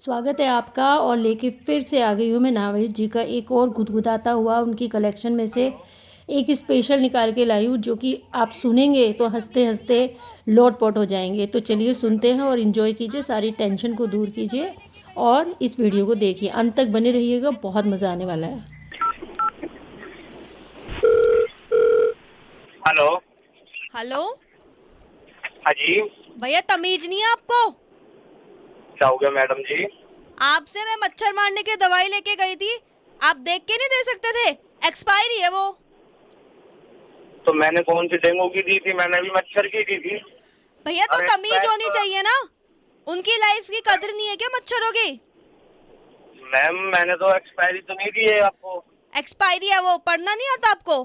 स्वागत है आपका और लेके फिर से आ गई हूँ मैं नावेद जी का एक और गुदगुदाता हुआ उनकी कलेक्शन में से एक स्पेशल निकाल के लाई हूँ जो कि आप सुनेंगे तो हंसते हंसते लोट पोट हो जाएंगे। तो चलिए सुनते हैं और इन्जॉय कीजिए, सारी टेंशन को दूर कीजिए और इस वीडियो को देखिए, अंत तक बने रहिएगा, बहुत मज़ा आने वाला है। हेलो। हेलो। हाँ जी। भैया तमीज नहीं है आपको? क्या हो गया मैडम जी? आपसे मैं मच्छर मारने की दवाई लेके गई थी, आप देख के नहीं दे सकते थे? एक्सपायरी है वो। तो मैंने कौन सी डेंगू की दी थी? मैंने भी मच्छर की दी थी। भैया तो अरे तमीज होनी चाहिए ना, उनकी लाइफ की कदर नहीं है क्या मच्छरों की? मैम मैंने तो एक्सपायरी तो नहीं दी है आपको। एक्सपायरी है वो, पढ़ना नहीं आता आपको?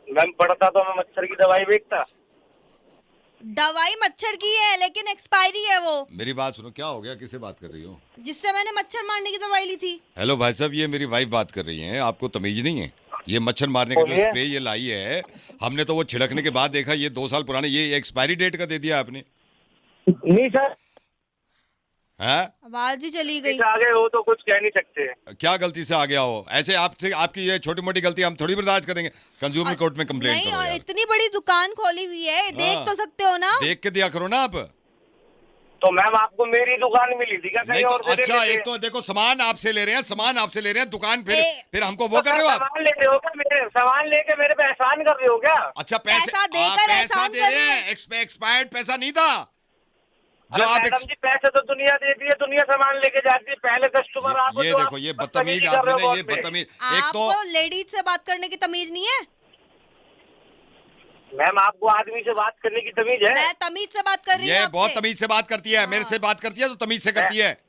मैम पढ़ता तो मैं मच्छर की दवाई बेचता। दवाई मच्छर की है लेकिन एक्सपायरी है वो। मेरी बात सुनो, क्या हो गया? किससे बात कर रही हो? जिससे मैंने मच्छर मारने की दवाई ली थी। हेलो भाई साहब, ये मेरी वाइफ बात कर रही हैं। आपको तमीज नहीं है? ये मच्छर मारने का जो बोलिए। स्प्रे ये लाई है, हमने तो वो छिड़कने के बाद देखा ये 2 साल पुराने, ये एक्सपायरी डेट का दे दिया आपने। नहीं सर, हैं? आवाज ही चली गई। इस आगे हो तो कुछ कह नहीं सकते। क्या गलती से आ गया हो? ऐसे आपसे आपकी ये छोटी मोटी गलती हम थोड़ी बर्दाश्त करेंगे। कंज्यूमर कोर्ट में कंप्लेंट नहीं, करो और यार। इतनी बड़ी दुकान खोली हुई है, देख हाँ। तो सकते हो ना। देख के दिया करो ना आप। तो मैम आपको मेरी दुकान मिली थी क्या नहीं कहीं तो और से ले अच्छा, लेते? एक तो देखो सामान आपसे ले रहे हैं, सामान आपसे ले रहे हैं, दुकान ए- फिर हमको वो तो कर रहे हो आप। सामान ले रहे हो क्या? मेरे सामान लेके मेरे पे एहसान कर रहे हो क्या? अच्छा पैसे पैसा देकर पैसा एहसान दे कर रहे रहे हैं, एक्सपायर्ड पैसा नहीं था जो अरे आप मैडम जी, पैसे तो दुनिया देती है, दुनिया सामान लेके जाती है। पहले कस्टमर आप ये जो देखो, आप ये बदतमीजी बदतमीज कर आदमी रहे हो ने, कॉल ये पे। बदतमीज। एक तो आपको लेडीज से बात करने की तमीज नहीं है? मैम आपको आदमी से बात करने की तमीज है? मैं तमीज से बात कर रही हूँ ये आपसे। बहुत तमीज से बात करती है, मेरे हाँ। से बात करती है तो तमीज से करती है।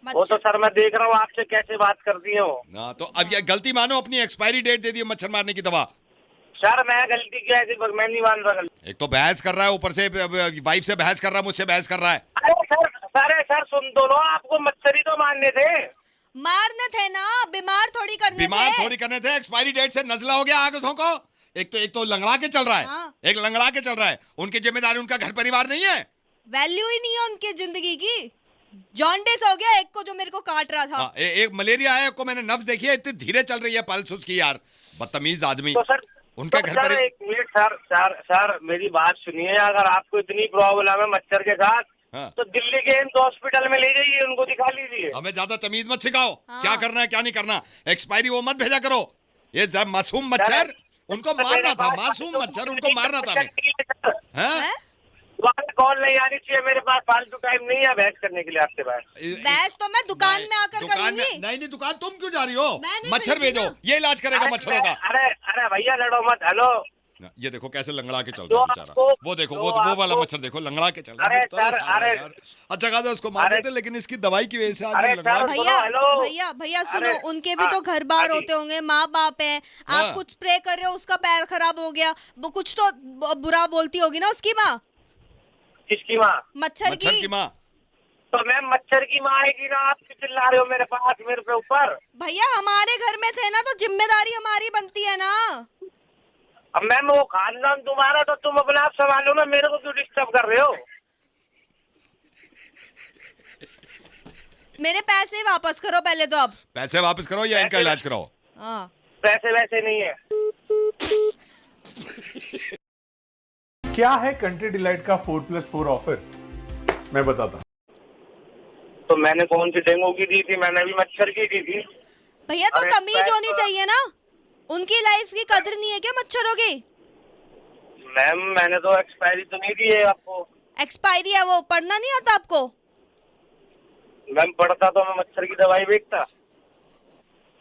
वो तो मच्छर सर मैं देख रहा हूँ आपसे कैसे बात करती हो। ना तो अब ये गलती मानो, अपनी एक्सपायरी डेट दे दी है मच्छर मारने की दवा। सर मैं गलती किया है, मैं नहीं मान रहा गलती। एक तो बहस कर रहा है, ऊपर से वाइफ से बहस कर रहा है, मुझसे बहस कर रहा है। अरे सर सुन तो लो, आपको मच्छर ही तो मारने थे। मारने थे ना, बीमार थोड़ी करने बीमार थे। थोड़ी करने थे, एक्सपायरी डेट से नजला हो गया आंखों को। एक तो लंगड़ा के चल रहा है। हाँ। एक लंगड़ा के चल रहा है, उनकी जिम्मेदारी, उनका घर परिवार नहीं है। वैल्यू ही नहीं है उनकी जिंदगी की। जॉन्डिस हो गया एक को जो मेरे को काट रहा था। हाँ, एक मलेरिया है, एक को मैंने नब्ज देखी है, इतनी धीरे चल रही है पल्स उसकी यार। बदतमीज आदमी। तो सर उनके तो घर सर पर एक मिनट सर मेरी बात सुनिए। अगर आपको इतनी प्रॉब्लम है मच्छर के साथ, हाँ। तो दिल्ली के एम्स हॉस्पिटल में ले जाइए, उनको दिखा लीजिए। हमें ज्यादा तमीज मत सिखाओ। हाँ। क्या करना है क्या नहीं करना। एक्सपायरी वो मत भेजा करो। ये जब मासूम मच्छर, उनको मारना था, मासूम मच्छर उनको मारना था हमें। हैं? हैं? कॉल नहीं आनी चाहिए मेरे पास, फालतू टाइम नहीं है बहस करने के लिए आपके पास। बहस तो मैं दुकान में आकर दुकान में करूंगी। नहीं, दुकान तुम क्यों जा रही हो? मैं नहीं मच्छर खरीदी भेजो, ना। ये इलाज करेगा मच्छरों का। अरे अरे भैया लड़ो मत। हेलो। ये देखो कैसे लंगड़ा के चल जो रहा है बेचारा। आपको- वो देखो, जो वो वाला आपको- मच्छर देखो, लंगड़ा के चल रहा अरे है। तरस सर, आ रहा है अरे- यार। अच्छा खासा उसको मार अरे- देते, लेकिन इसकी दवाई की वजह से आज अरे ये लंगड़ा सर, के- भैया हेलो। भैया भैया सुनो, अरे, उनके भी हाँ, तो घर बार हाँ जी। होते होंगे, माँ बाप है। हाँ। आप कुछ स्प्रे कर रहे हो, उसका पैर खराब हो गया, वो कुछ तो बुरा बोलती होगी ना उसकी माँ। किसकी माँ? मच्छर मच्छर की माँ। तो मैम मच्छर की माँ आएगी ना, आप क्यों चिल्ला रहे हो मेरे पास, मेरे पे ऊपर? भैया हमारे घर में थे ना, तो जिम्मेदारी हमारी बनती है ना। अब मैम वो खानदान तुम्हारा, तो तुम अपने आप संभालो ना, मेरे को क्यों डिस्टर्ब कर रहे हो? मेरे पैसे वापस करो पहले तो। अब पैसे वापस करो या इनका इलाज कराओ। हाँ। पैसे वैसे नहीं है। क्या है कंट्री डिलाइट का 4+4 ऑफर? मैं बताता हूँ। तो मैंने कौन सी डेंगू की दी थी? मैंने भी मच्छर की दी थी। भैया तो अरे तमीज पैसा- होनी चाहिए ना, उनकी लाइफ की कदर नहीं है क्या मच्छरों की? मैम मैंने तो एक्सपायरी तो नहीं दी है आपको। एक्सपायरी है वो, पढ़ना नहीं आता आपको? मैम पढ़ता तो मैं मच्छर की दवाई बेचता।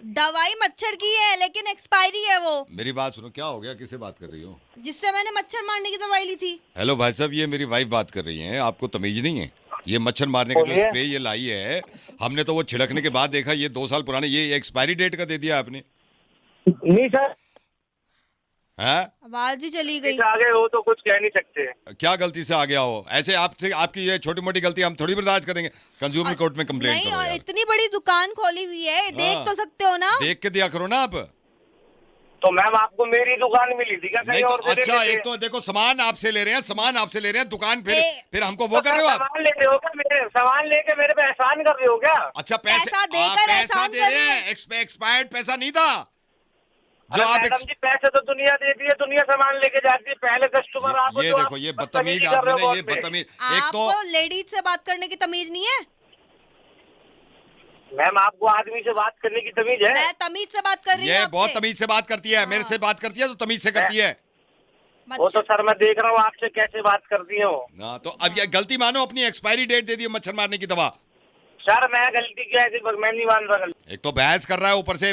दवाई मच्छर की है लेकिन एक्सपायरी है वो। मेरी बात सुनो, क्या हो गया? किससे बात कर रही हो? जिससे मैंने मच्छर मारने की दवाई ली थी। हेलो भाई साहब, ये मेरी वाइफ बात कर रही हैं। आपको तमीज नहीं है? ये मच्छर मारने का जो बोलिए। स्प्रे ये लाई है, हमने तो वो छिड़कने के बाद देखा ये 2 साल पुराने, ये एक्सपायरी डेट का दे दिया आपने। नहीं सर, हैं? आवाज ही चली गई। इस आगे हो तो कुछ कह नहीं सकते। क्या गलती से आ गया हो? ऐसे आपसे आपकी ये छोटी मोटी गलती हम थोड़ी बर्दाश्त करेंगे। कंज्यूमर कोर्ट में कंप्लेंट नहीं, करो और यार। इतनी बड़ी दुकान खोली हुई है, देख हाँ। तो सकते हो ना। देख के दिया करो ना आप। तो मैम आपको मेरी दुकान मिली थी क्या कहीं नहीं तो और से ले अच्छा, लेते? एक तो देखो सामान आपसे ले रहे हैं, सामान आपसे ले रहे हैं, दुकान ए- फिर हमको वो तो कर रहे हो आप। सामान ले रहे हो क्या? मेरे सामान लेके मेरे पे एहसान कर रहे हो क्या? अच्छा पैसे पैसा देकर पैसा एहसान दे कर रहे रहे हैं, एक्सपायर्ड पैसा नहीं था जो अरे आप मैडम जी पैसे तो दुनिया देती है, दुनिया सामान लेके जाती है, पहले कस्टमर आप ये जो देखो आप ये बदतमीजी बदतमीज कर रहे हो आपने, ये बहुत पे। बदतमीज एक तो आपको लेडीज से बात करने की तमीज नहीं है? मैम आपको आदमी से बात करने की तमीज है? मैं तमीज से बात कर रही हूँ ये आपसे। बहुत तमीज से बात करती है, मेरे से बात करती है तो तमीज से करती है वो तो सर मैं देख रहा हूँ आपसे कैसे बात करती हो। ना। तो अब ये गलती मानो, अपनी एक्सपायरी डेट दे दी मच्छर मारने की दवा। सर मैं गलती क्या है, मैं नहीं मान रहा गलती। एक तो बहस कर रहा है, ऊपर से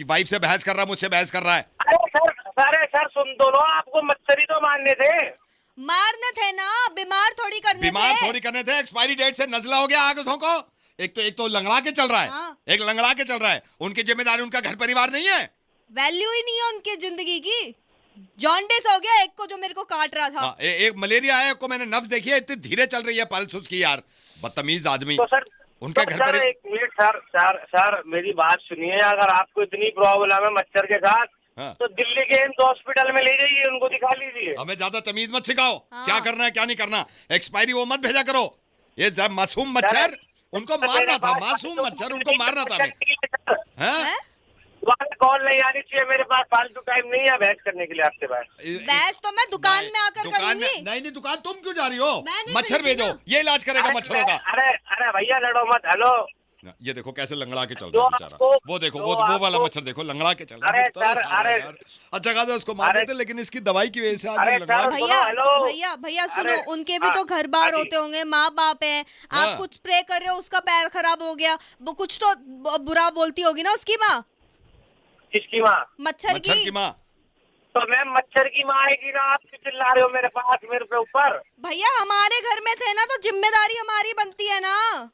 वाइफ से बहस कर रहा है, मुझसे बहस कर रहा है। अरे सर सुन तो लो, आपको मच्छर ही तो मारने थे। मारने थे ना, बीमार थोड़ी करने बीमार थे। थोड़ी करने थे, एक्सपायरी डेट से नजला हो गया आंखों को। एक तो लंगड़ा के चल रहा है, हाँ। एक लंगड़ा के चल रहा है। उनकी जिम्मेदारी, उनका घर परिवार नहीं है। वैल्यू ही नहीं है उनकी जिंदगी की। जॉन्डिस हो गया एक को जो मेरे को काट रहा था। हाँ, एक मलेरिया है, को मैंने नब्ज देखी है, इतनी धीरे चल रही है पल्स उसकी यार। बदतमीज आदमी। तो सर उनके तो घर सर पर एक मिनट सर मेरी बात सुनिए। अगर आपको इतनी प्रॉब्लम है मच्छर के साथ, हाँ। तो दिल्ली के एम्स हॉस्पिटल में ले जाइए, उनको दिखा लीजिए। हमें ज्यादा तमीज मत सिखाओ, हाँ। क्या करना है क्या नहीं करना। एक्सपायरी वो मत भेजा करो। ये जब मासूम मच्छर, उनको मारना था, मासूम मच्छर उनको मारना था हमें। हैं? हैं? तुम्हारे कॉल नहीं आनी चाहिए मेरे पास, फालतू टाइम नहीं है बहस करने के लिए आपके पास। बहस तो मैं दुकान में आकर दुकान में करूंगी। नहीं, दुकान तुम क्यों जा रही हो? मैं नहीं मच्छर खरीदी भेजो, ना। ये इलाज करेगा मच्छरों का। अरे भैया लड़ो मत। हेलो ये देखो कैसे लंगड़ा के चल जो रहा है बेचारा। आपको- वो देखो जो वो वाला आपको- मच्छर देखो, लंगड़ा के चल रहा अरे है। तरस सर, आ रहा है अरे- यार। अच्छा खासा उसको मार अरे- देते, लेकिन इसकी दवाई की वजह से आज अरे ये लंगड़ा सर, के- भैया हेलो। भैया सुनो, अरे, उनके भी तो हाँ, घर बार हाँ जी। होते होंगे, माँ बाप है। हाँ। आप कुछ स्प्रे कर रहे हो, उसका पैर खराब हो गया, वो कुछ तो बुरा बोलती होगी ना उसकी माँ, किसकी माँ? मच्छर मच्छर की माँ। तो मैम मच्छर की माँ आएगी ना, आप क्यों चिल्ला रहे हो मेरे पास, मेरे पे ऊपर? भैया हमारे घर में थे ना, तो जिम्मेदारी हमारी बनती है ना।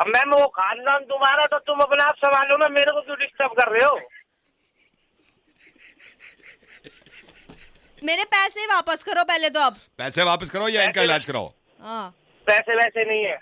अब मैम वो खानदान तुम्हारा, तो तुम अपना आप संभालो ना, मेरे को क्यों डिस्टर्ब कर रहे हो? मेरे पैसे वापस करो पहले तो। अब पैसे वापस करो या इनका इलाज कराओ। हाँ। पैसे वैसे नहीं है।